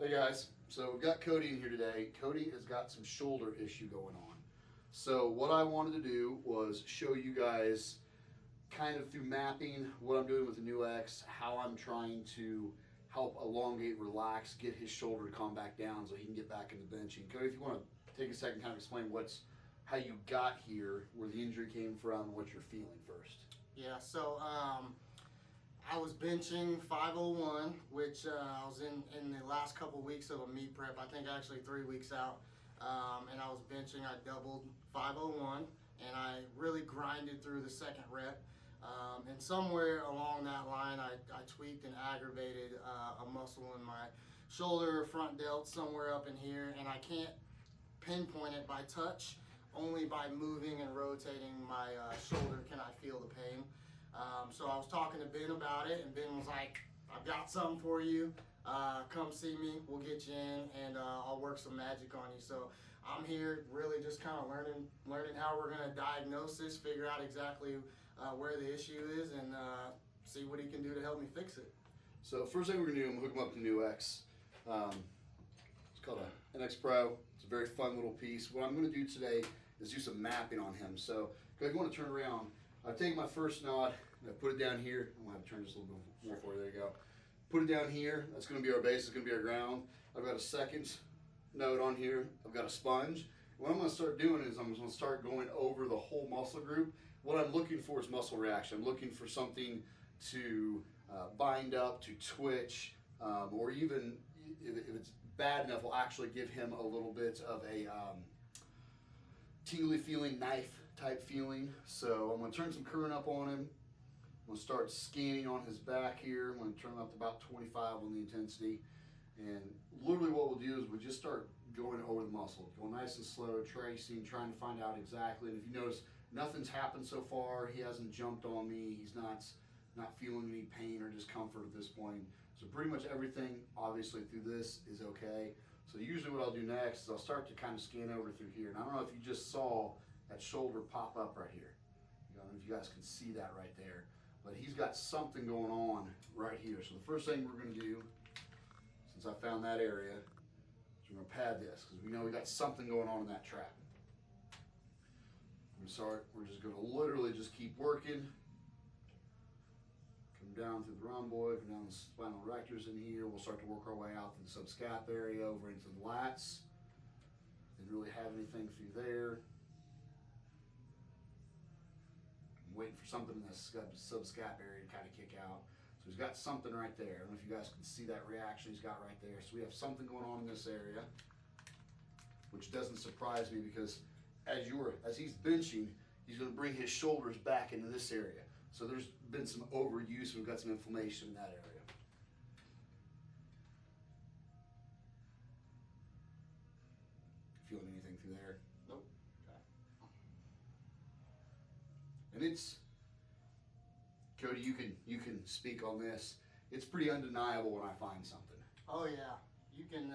Hey guys, so we've got Cody in here today. Cody has got some shoulder issue going on. So what I wanted to do was show you guys kind of through mapping what I'm doing with the NeuX, how I'm trying to help elongate, relax, get his shoulder to calm back down so he can get back into benching. Cody, if you want to take a second, kind of explain how you got here, where the injury came from, and what you're feeling first. Yeah, so I was benching 501, which I was in the last couple weeks of a meet prep. I think actually 3 weeks out, and I was benching. I doubled 501, and I really grinded through the second rep. And somewhere along that line, I tweaked and aggravated a muscle in my shoulder, front delt, somewhere up in here, and I can't pinpoint it by touch. Only by moving and rotating my shoulder can I feel the pain. So I was talking to Ben about it, and Ben was like, I've got something for you. Come see me, we'll get you in, and I'll work some magic on you. So I'm here really just kind of learning how we're going to diagnose this, figure out exactly where the issue is, and see what he can do to help me fix it. So first thing we're going to do, I'm going to hook him up to NeuX. It's called a NeuX Pro. It's a very fun little piece. What I'm going to do today is do some mapping on him. So if you want to turn around, I've taken my first nod and I put it down here. I'm going to have to turn just a little bit more for you. There you go. Put it down here. That's going to be our base. It's going to be our ground. I've got a second node on here. I've got a sponge. What I'm going to start doing is I'm going to start going over the whole muscle group. What I'm looking for is muscle reaction. I'm looking for something to bind up, to twitch, or even if it's bad enough, will actually give him a little bit of a tingly feeling, knife type feeling. So I'm going to turn some current up on him. I'm going to start scanning on his back here. I'm going to turn him up to about 25 on the intensity. And literally what we'll do is we'll just start going over the muscle, going nice and slow, tracing, trying to find out exactly. And if you notice, nothing's happened so far. He hasn't jumped on me. He's not feeling any pain or discomfort at this point. So pretty much everything, obviously, through this is okay. So usually what I'll do next is I'll start to kind of scan over through here. And I don't know if you just saw that shoulder pop up right here. I don't know if you guys can see that right there. But he's got something going on right here. So the first thing we're going to do, since I found that area, is we're going to pad this because we know we got something going on in that trap. We're just going to literally just keep working. Come down through the rhomboid, come down the spinal erectors in here. We'll start to work our way out to the subscap area, over into the lats. Didn't really have anything through there. I'm waiting for something in the subscap area to kind of kick out. So he's got something right there. I don't know if you guys can see that reaction he's got right there. So we have something going on in this area, which doesn't surprise me because as he's benching, he's going to bring his shoulders back into this area. So there's been some overuse. We've got some inflammation in that area. Feeling anything through there? Nope. Okay. And it's, Cody, you can speak on this. It's pretty undeniable when I find something. Oh yeah, you can.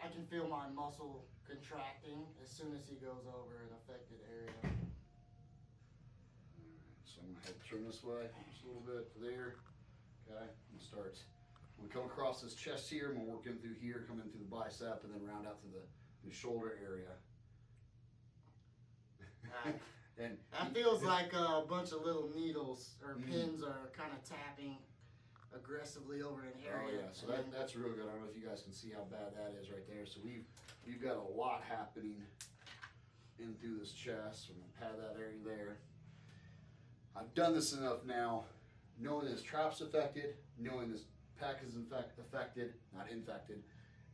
I can feel my muscle contracting as soon as he goes over an affected area. So I'm going to have to turn this way just a little bit to there. Okay, I'm going to start. I'm going to come across this chest here. I'm going to work in through here, come in through the bicep, and then round out to the shoulder area. And that feels like a bunch of little needles or pins are kind of tapping aggressively over an area. Oh yeah, so that's real good. I don't know if you guys can see how bad that is right there. So we've got a lot happening in through this chest. We're going to pad that area there. I've done this enough now, knowing this trap's affected, knowing this pack is affected, not infected,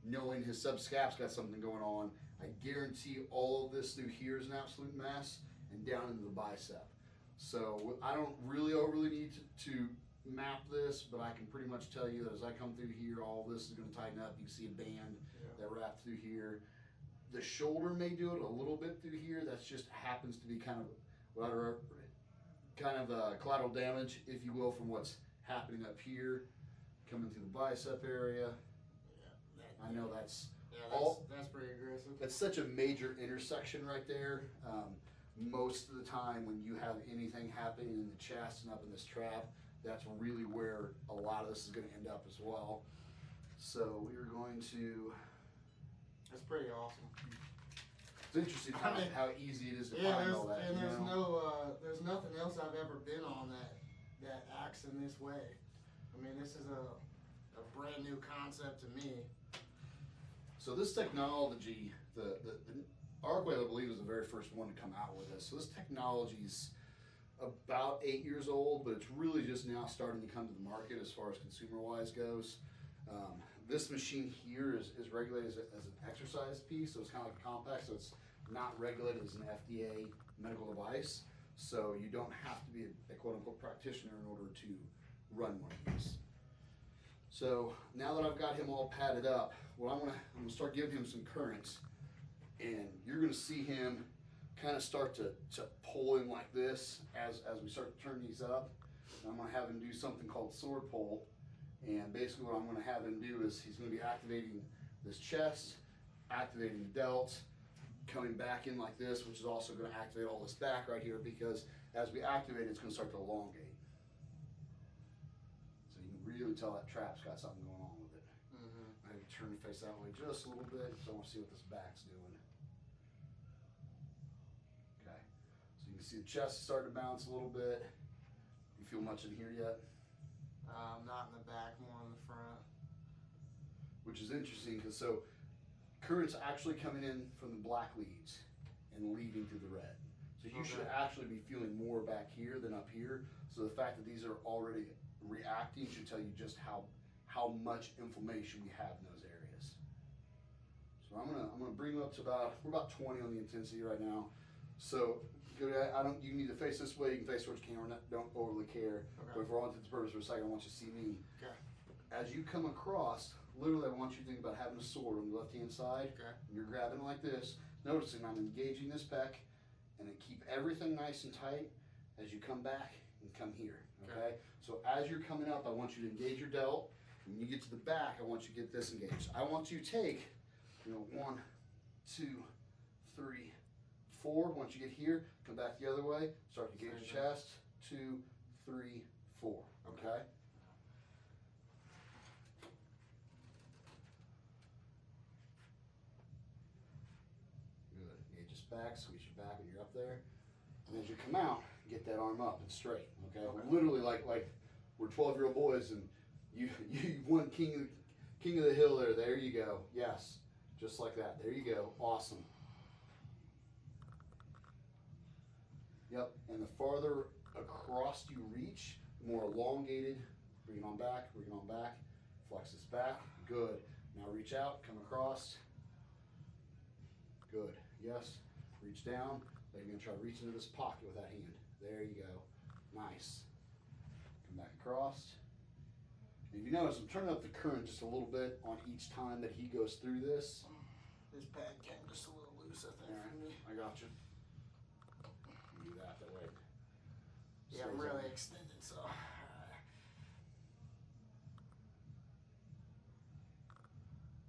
knowing his subscap's got something going on. I guarantee all of this through here is an absolute mess and down into the bicep. So I don't really overly need to map this, but I can pretty much tell you that as I come through here, all of this is going to tighten up. You can see a band that wrapped through here. The shoulder may do it a little bit through here. That's just happens to be kind of what collateral damage, if you will, from what's happening up here, coming through the bicep area. I know that's pretty aggressive. That's such a major intersection right there. Most of the time when you have anything happening in the chest and up in this trap, that's really where a lot of this is going to end up as well. So we are going to. That's pretty awesome. It's interesting how easy it is to find all that. And there's nothing else I've ever been on that acts in this way. I mean, this is a brand new concept to me. So this technology, the Arcwave, I believe, was the very first one to come out with this. So this technology's about 8 years old, but it's really just now starting to come to the market as far as consumer-wise goes. This machine here is regulated as an exercise piece, so it's kind of like a compact, so it's not regulated as an FDA medical device. So you don't have to be a quote-unquote practitioner in order to run one of these. So now that I've got him all padded up, well, I'm gonna start giving him some currents, and you're gonna see him kind of start to pull in like this as we start to turn these up. And I'm gonna have him do something called sword pull. And basically what I'm going to have him do is he's going to be activating this chest, activating the delts, coming back in like this, which is also going to activate all this back right here, because as we activate it, it's going to start to elongate. So you can really tell that trap's got something going on with it. I have to turn the face that way just a little bit, so I want to see what this back's doing. Okay, so you can see the chest is starting to bounce a little bit. You feel much in here yet? Not in the back, more in the front. Which is interesting, because so current's actually coming in from the black leads and leaving through the red. So you should actually be feeling more back here than up here. So the fact that these are already reacting should tell you just how much inflammation we have in those areas. So I'm gonna bring them up to we're about 20 on the intensity right now. So you need to face this way, you can face towards the camera, don't overly care. But if we're on to the purpose for a second, I want you to see me. Okay. As you come across, literally I want you to think about having a sword on the left hand side. Okay. And you're grabbing like this, noticing I'm engaging this pec, and then keep everything nice and tight as you come back and come here, okay? So as you're coming up, I want you to engage your delt. When you get to the back, I want you to get this engaged. I want you to take, 1, 2, 3, 4. Once you get here, come back the other way, start to engage your chest, 2, 3, 4, okay? Good, engage this back, squeeze your back when you're up there. And as you come out, get that arm up and straight, okay? Literally like we're 12-year-old boys and you won king of the hill there you go, yes, just like that, there you go, awesome. Yep, and the farther across you reach, the more elongated, bring it on back, flex this back, good. Now reach out, come across, good, yes, reach down, then you're gonna try to reach into this pocket with that hand. There you go, nice. Come back across. And if you notice, I'm turning up the current just a little bit on each time that he goes through this. This pad came just a little loose, I think, for me. I got you. Do that way. Yeah, I'm really extended, so.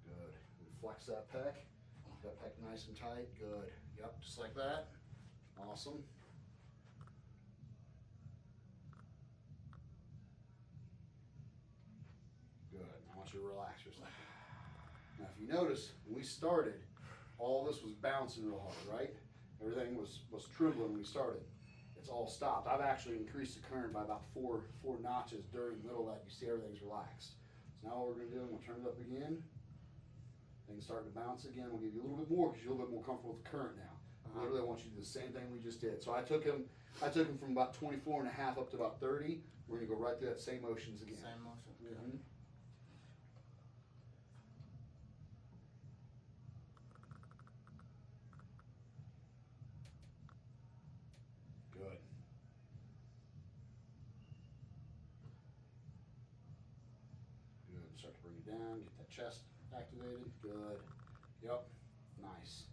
Good. And flex that pec. That pec nice and tight. Good. Yep, just like that. Awesome. Good. I want you to relax yourself. Now, if you notice, when we started, all this was bouncing real hard, right? Everything was trembling when we started. It's all stopped. I've actually increased the current by about four notches during the middle of that. You see everything's relaxed. So now what we're gonna do, I'm gonna turn it up again. Things start to bounce again. We'll give you a little bit more because you're a little bit more comfortable with the current now. Literally, I want you to do the same thing we just did. So I took him from about 24 and a half up to about 30. We're gonna go right through that same motions again. Same motion. Mm-hmm. Good. Good. Start to bring it down. Get that chest activated. Good. Yep. Nice.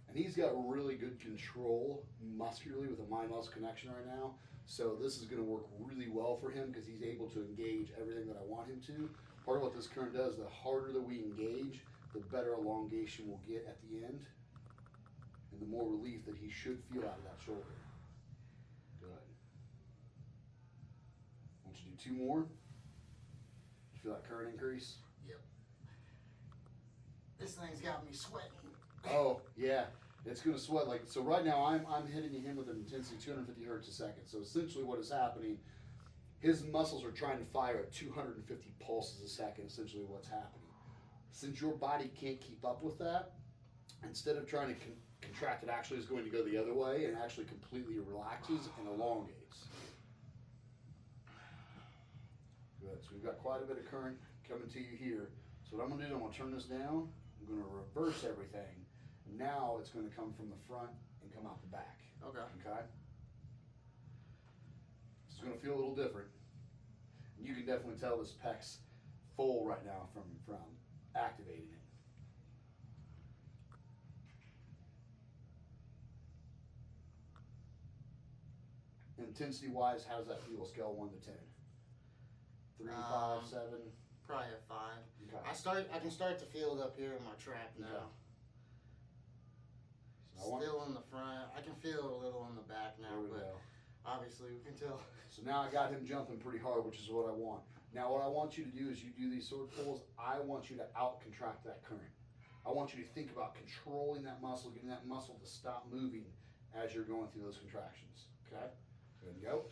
And he's got really good control muscularly with a mind-muscle connection right now. So this is going to work really well for him because he's able to engage everything that I want him to. Part of what this current does, the harder that we engage, the better elongation we'll get at the end. And the more relief that he should feel out of that shoulder. Good. I want want you to do 2 more. You feel that current increase? Yep. This thing's got me sweating. Oh, yeah. It's going to sweat. Like, so right now I'm hitting him with an intensity 250 hertz a second. So essentially what is happening, his muscles are trying to fire at 250 pulses a second, essentially what's happening. Since your body can't keep up with that, instead of trying to contract, it actually is going to go the other way and actually completely relaxes and elongates. Good. So we've got quite a bit of current coming to you here. So what I'm going to do, I'm going to turn this down. I'm going to reverse everything. Now it's going to come from the front and come out the back. Okay. Okay? It's going to feel a little different. You can definitely tell this pec's full right now from activating it. Intensity wise, how does that feel? Scale 1 to 10. 3, 5, 7. Probably a 5. Okay. I can start to feel it up here in my trap now. Okay. So Still in the front. I can feel it a little in the back now, there we but go. obviously we can tell. So now I got him jumping pretty hard, which is what I want. Now what I want you to do is you do these sword pulls, I want you to out contract that current. I want you to think about controlling that muscle, getting that muscle to stop moving as you're going through those contractions. Okay? Go ahead and go.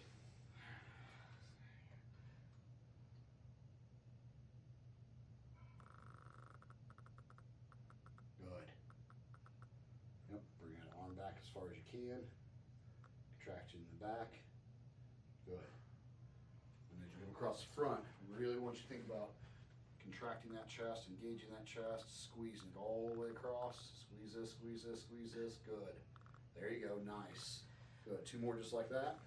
Good. Yep, bring that arm back as far as you can. Contraction in the back. Good. And as you go across the front, I really want you to think about contracting that chest, engaging that chest, squeezing it all the way across. Squeeze this, squeeze this, squeeze this. Good. There you go. Nice. Good. 2 more just like that.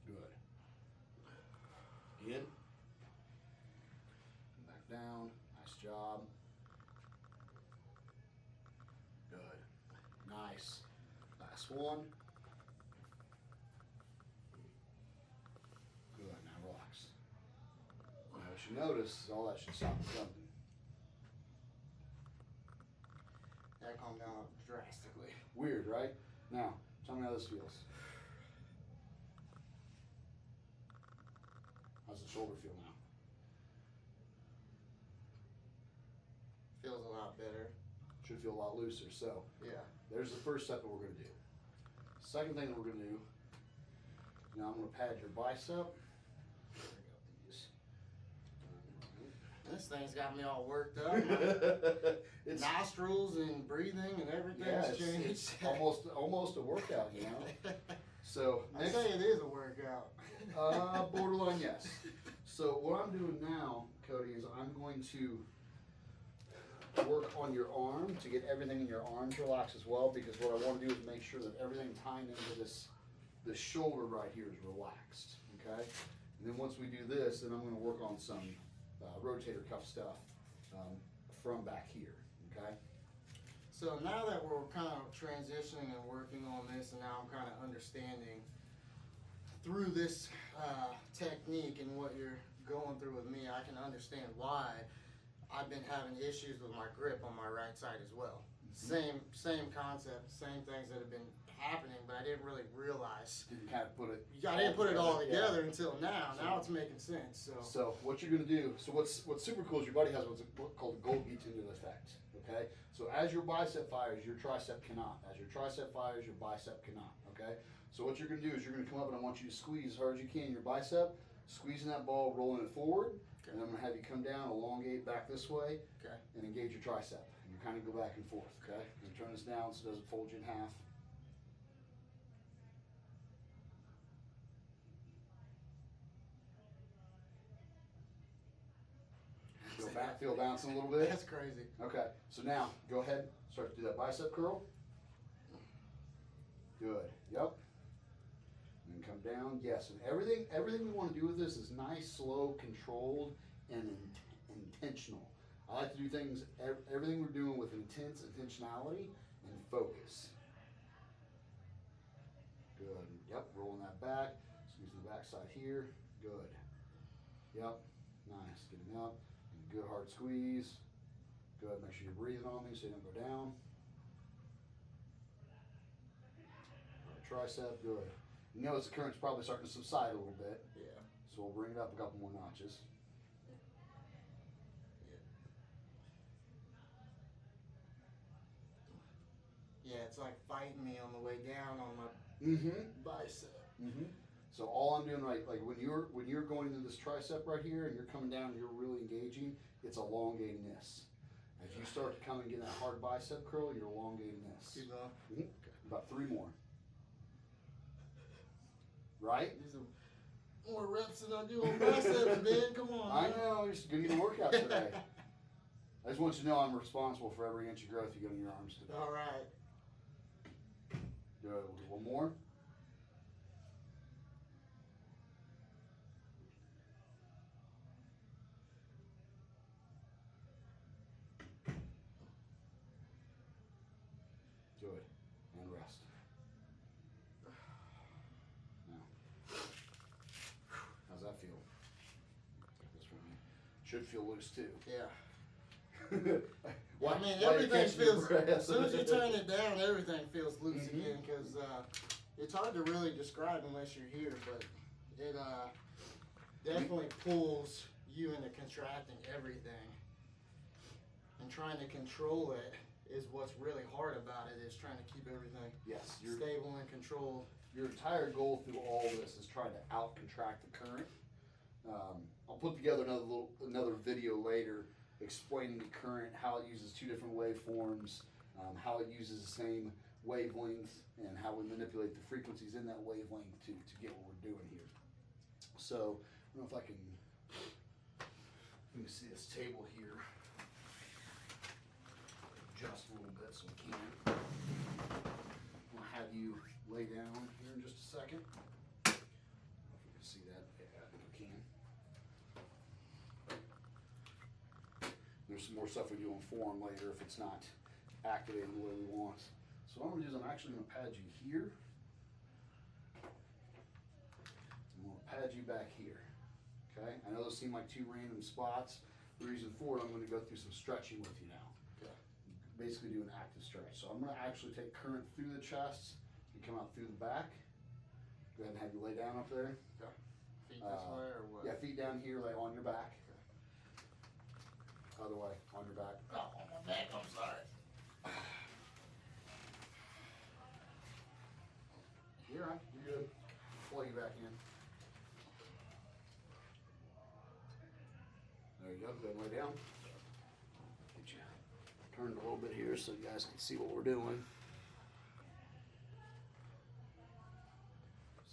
Good. Again. Back down. Nice job. Good. Nice. Last one. Good. Now relax. Now what you notice is all that should stop jumping. That calmed down drastically. Weird, right? Now, tell me how this feels. How's the shoulder feel now? Feels a lot better. Should feel a lot looser. So, Yeah. there's the first step that we're going to do. Second thing that we're going to do, now I'm going to pad your bicep. This thing's got me all worked up. It's Nostrils and breathing and everything's yeah, changed. it's almost a workout, you know. So I say it is a workout. borderline yes. So what I'm doing now, Cody, is I'm going to work on your arm to get everything in your arm to relax as well, because what I want to do is make sure that everything tying into this shoulder right here is relaxed. Okay, and then once we do this, then I'm going to work on some rotator cuff stuff from back here. Okay. So now that we're kind of transitioning and working on this, and now I'm kind of understanding through this technique and what you're going through with me, I can understand why I've been having issues with my grip on my right side as well. Same concept, same things that have been happening, but I didn't really realize. Didn't kind of put it. I didn't put it all together Yeah. until now. Now it's making sense. So what you're going to do, so what's super cool is your body has what's called the Golgi tendon effect. Okay, so as your bicep fires, your tricep cannot. As your tricep fires, your bicep cannot. Okay, so what you're going to do is you're going to come up and I want you to squeeze as hard as you can your bicep, squeezing that ball, rolling it forward, and I'm going to have you come down, elongate back this way, Okay. and engage your tricep. And you kind of go back and forth. Okay, and turn this down so it doesn't fold you in half. Feel bouncing a little bit? That's crazy. Okay, so now go ahead, start to do that bicep curl. Good, yep. And then come down, yes. And everything we want to do with this is nice, slow, controlled, and intentional. I like to do things, everything we're doing with intentionality and focus. Good, yep, rolling that back, squeeze the back side here, good. Yep, nice, getting up. Good hard squeeze. Good, make sure you're breathing on me so you don't go down. tricep, good. You notice the current's probably starting to subside a little bit. Yeah. So we'll bring it up a couple more notches. Yeah, it's like fighting me on the way down on my bicep. So all I'm doing, like when you're going into this tricep right here and you're coming down and you're really engaging, it's elongating this. If you start to come and get that hard bicep curl, you're elongating this. Keep going. About 3 more. Right? These are more reps than I do on biceps, man. Come on. I know, you're just gonna need a workout today. I just want you to know I'm responsible for every inch of growth you get in your arms today. All right. Good. We'll do one more. Good. And rest. Now, how's that feel? This one should feel loose too. Yeah. Why, I mean, why you everything catching your feels, breath? as soon as you turn it down, everything feels loose again, because it's hard to really describe unless you're here, but it definitely pulls you into contracting everything. And trying to control it is what's really hard about it, is trying to keep everything Yes, stable and controlled. your entire goal through all this is trying to out contract the current. I'll put together another video later explaining the current, how it uses 2 different waveforms, how it uses the same wavelength, and how we manipulate the frequencies in that wavelength to get what we're doing here. So I don't know if I can, let me see this table here, adjust a little bit so we can. I'll have you lay down here in just a second. I don't know if you can see that. Yeah, I think I can. There's some more stuff we do on form later if it's not activated the way we want. So what I'm going to do is I'm actually going to pad you here. I'm going to pad you back here. Okay? I know those seem like 2 random spots. The reason for it, I'm going to go through some stretching with you now. Okay. Basically do an active stretch. So I'm going to actually take current through the chest and come out through the back. Go ahead and have you lay down up there. Okay. Feet this way or what? Yeah, feet down here, lay on your back. Other way, on your back. Oh, on my back, I'm sorry. You're all right, you're good. Pull you back in. There you go, go ahead and lay down. Get you turned a little bit here so you guys can see what we're doing.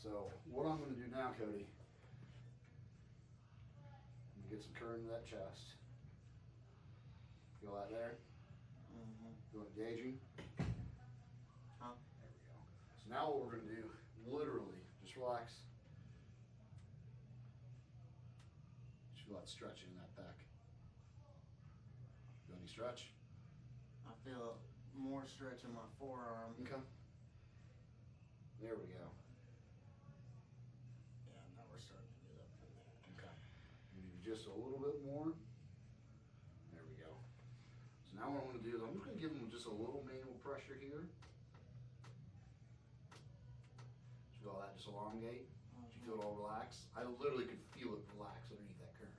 So, what I'm going to do now, Cody, I'm going to get some current in that chest. Feel that there? Feel engaging? Huh? There we go. So now what we're going to do, literally, just relax. Just feel that stretching in that back. Feel any stretch? I feel more stretch in my forearm. Okay. There we go. Yeah, now we're starting to get up in there. Okay. Maybe just a little bit more. There we go. So now what I'm going to do is I'm just going to give them just a little manual pressure here. Feel that just elongate? Did you feel it all relax? I literally could feel it relax underneath that current.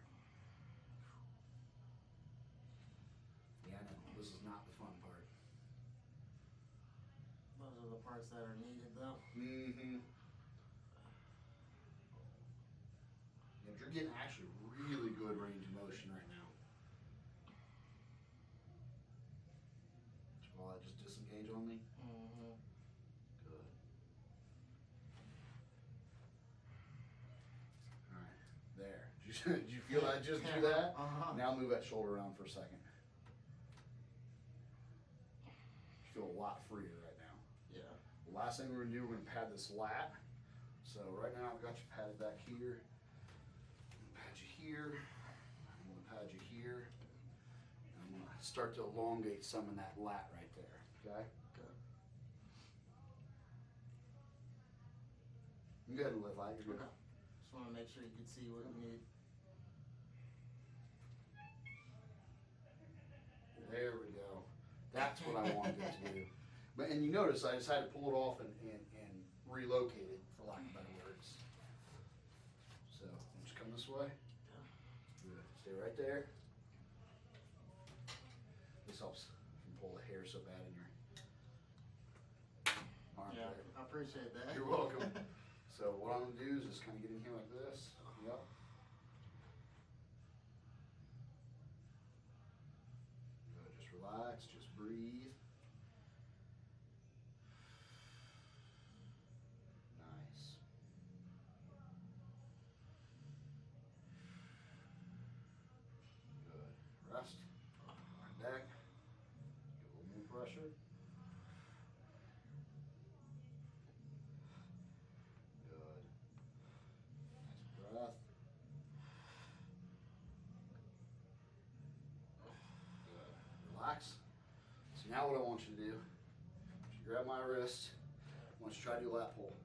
Yeah, I know. This is not the fun part. Those are the parts that are needed, though. Mm-hmm. Yeah, but you're getting actually really good range of motion right now. Will that just disengage on me? Good. Alright, there. Did you feel that just do that? Now move that shoulder around for a second. You feel a lot freer right now. Yeah. The last thing we're going to do, we're going to pad this lat. So right now I've got you padded back here. I'm going to pad you here. I'm going to pad you here. And I'm going to start to elongate some in that lat right there. Okay? Good. You go ahead and lift light. You're good. Okay. Just want to make sure you can see what you need. There we go. That's what I wanted it to do. But and you notice I decided to pull it off and relocated, for lack of better words. So just come this way. Good. Stay right there. This helps pull the hair so bad in your arm. Yeah, there. I appreciate that. You're welcome. So what I'm gonna do is just kind of get in here like this. Yep. Good. Just relax. Just breathe. Nice. Good. Rest. Right back. Give a little more pressure. Good. Nice breath. Good. Relax. So now what I want you to do is you grab my wrist. I want you to try to do a lat pull.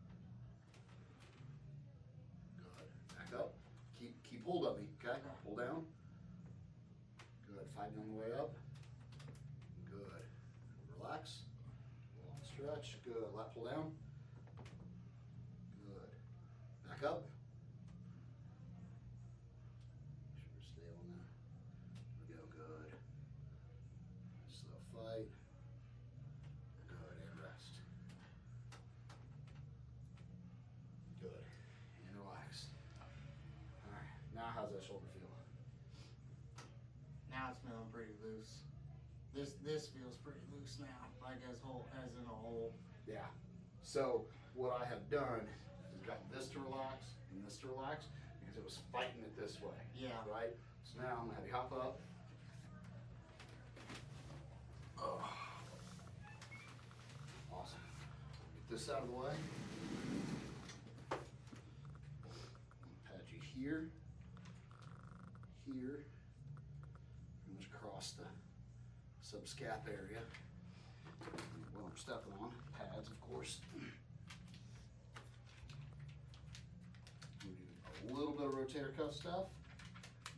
Good. Back up. Keep hold of me, okay? Pull down. Good. Fight me on the way up. Good. Relax. Long stretch. Good. Lat pull down. Good. Back up. Make sure to stay on that. There we go. Good. Slow fight. Good. And rest. Good. And relax. All right. Now how's that shoulder feel? Now it's feeling pretty loose. This feels pretty loose now, like as in a whole. Yeah. So what I have done is gotten this to relax and this to relax because it was fighting it this way. Yeah. Right? So now I'm gonna have you hop up. Oh. Awesome. Get this out of the way. Pat you here, here, and just across the subscap area. What I'm stepping on, pads of course. We do a little bit of rotator cuff stuff.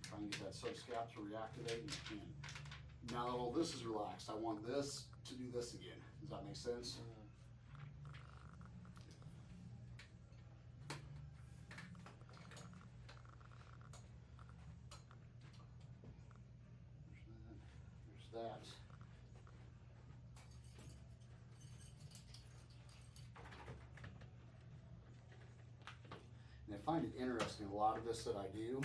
Try and get that subscap to reactivate and you can. Now that all this is relaxed, I want this to do this again. Does that make sense? There's that. And I find it interesting, a lot of this that I do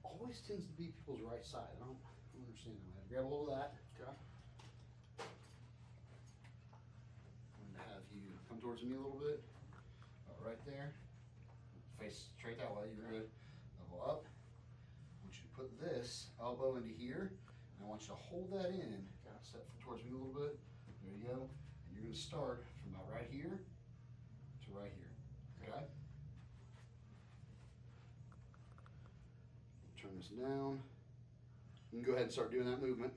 always tends to be people's right side. I don't understand that. Grab a little of that. Okay. I'm going to have you come towards me a little bit. Right there. Face straight that way. You're good. Elbow up. I want you to put this elbow into here. And I want you to hold that in. Kind of step towards me a little bit. There you go. And you're going to start from about right here to right here. Okay? Turn this down. You can go ahead and start doing that movement.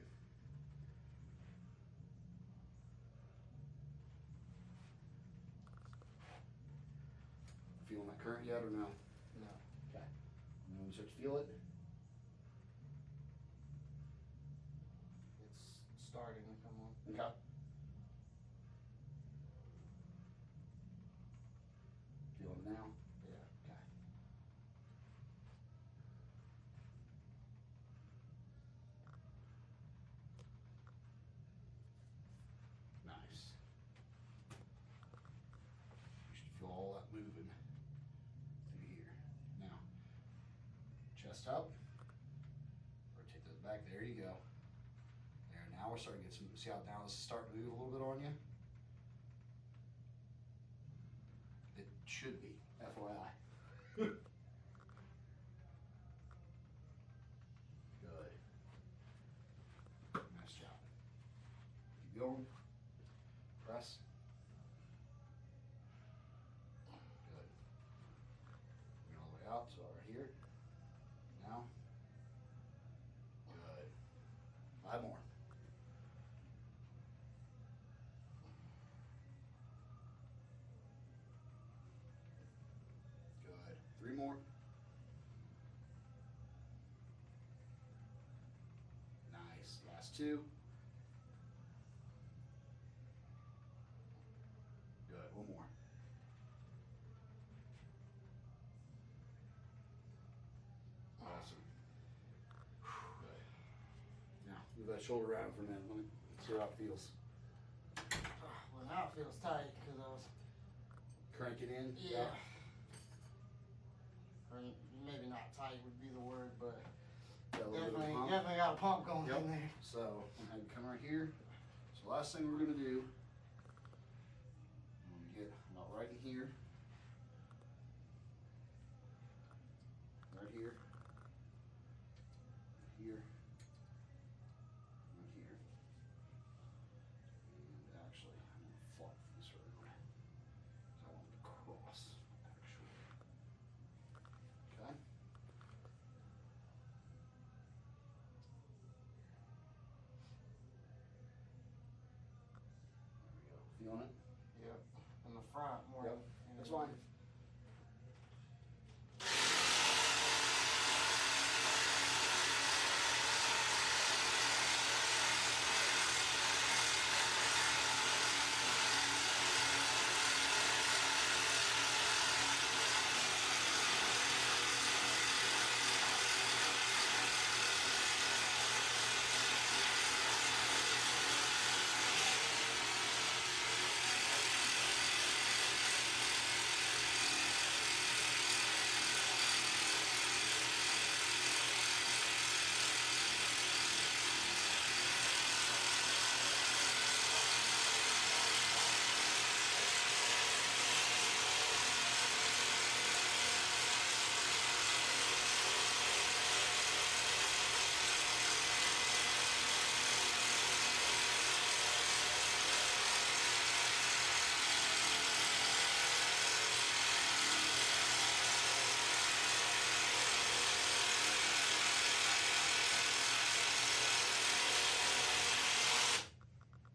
Feeling that current yet or no? No. Okay. And when you start to feel it, It's starting to come on. okay. Feel it now? Yeah. Okay. Nice. You should feel all that moving through here. Now, chest up. Rotate those back. There you go. There. Now we're starting to get some. See how now this is starting to move a little bit on you? It should be, FYI. Good. Nice job. Keep going. Press. Good. Bring it all the way out, so right here. Now. Good. 5 more. Good. 3 more. Nice. Last 2. Good. 1 more. shoulder around for a minute. Let me see how it feels. Well, now it feels tight because I was. Crank it in. Yeah. Or maybe not tight would be the word, but Got a little bit of definitely, pump. definitely got a pump going Yep. in there. So I'm gonna come right here. So last thing we're gonna do, I'm gonna get about right in here. Right here. Here. Right here. And actually, I'm gonna flop this around. So I want it to cross, actually. Okay. There we go. Feeling it? Yep. In the front more. Yep. than That's in the- fine.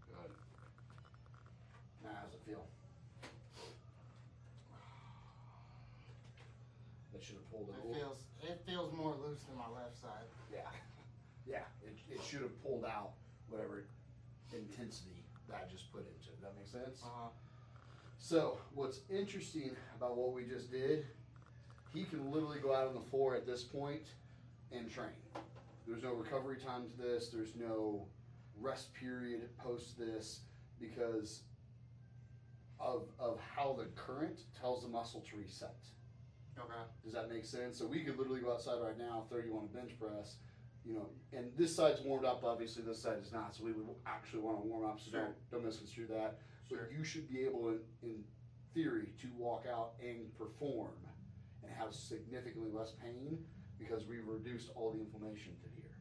Good. Now, how's it feel? That should have pulled it a little. It feels more loose than my left side. Yeah. Yeah. It should have pulled out whatever intensity that I just put into it. Does that make sense? So, what's interesting about what we just did, he can literally go out on the floor at this point and train. There's no recovery time to this. There's no rest period post this because of how the current tells the muscle to reset. Okay. Does that make sense? So we could literally go outside right now, 31 bench press, you know, and this side's warmed up, obviously this side is not, so we would actually want to warm up, so Sure. don't misconstrue that. Sure. But you should be able, in theory, to walk out and perform and have significantly less pain because we've reduced all the inflammation to here.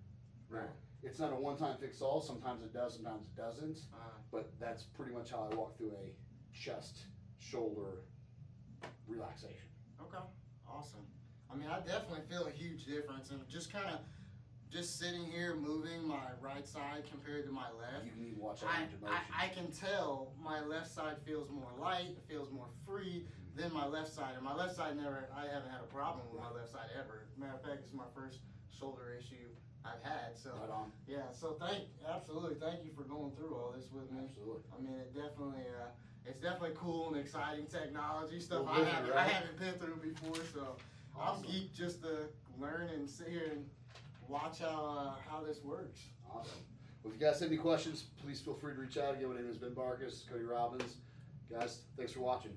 Right. It's not a one-time fix-all, sometimes it does, sometimes it doesn't, Uh, but that's pretty much how I walk through a chest, shoulder relaxation. Okay. Awesome. I mean, I definitely feel a huge difference, and just sitting here moving my right side compared to my left. You need to watch that range of motion. I can tell my left side feels more light, it feels more free than my left side. And my left side I haven't had a problem with my left side ever. Matter of fact, it's my first shoulder issue I've had. So Right on. yeah, so absolutely thank you for going through all this with me. Absolutely. I mean, it's definitely cool and exciting technology stuff Well, I haven't been through before. So Awesome. I'm geeked just to learn and sit here and watch how this works. Awesome. Well, if you guys have any questions, please feel free to reach out. Again, my name is Ben Barkus, Cody Robins. Guys, thanks for watching.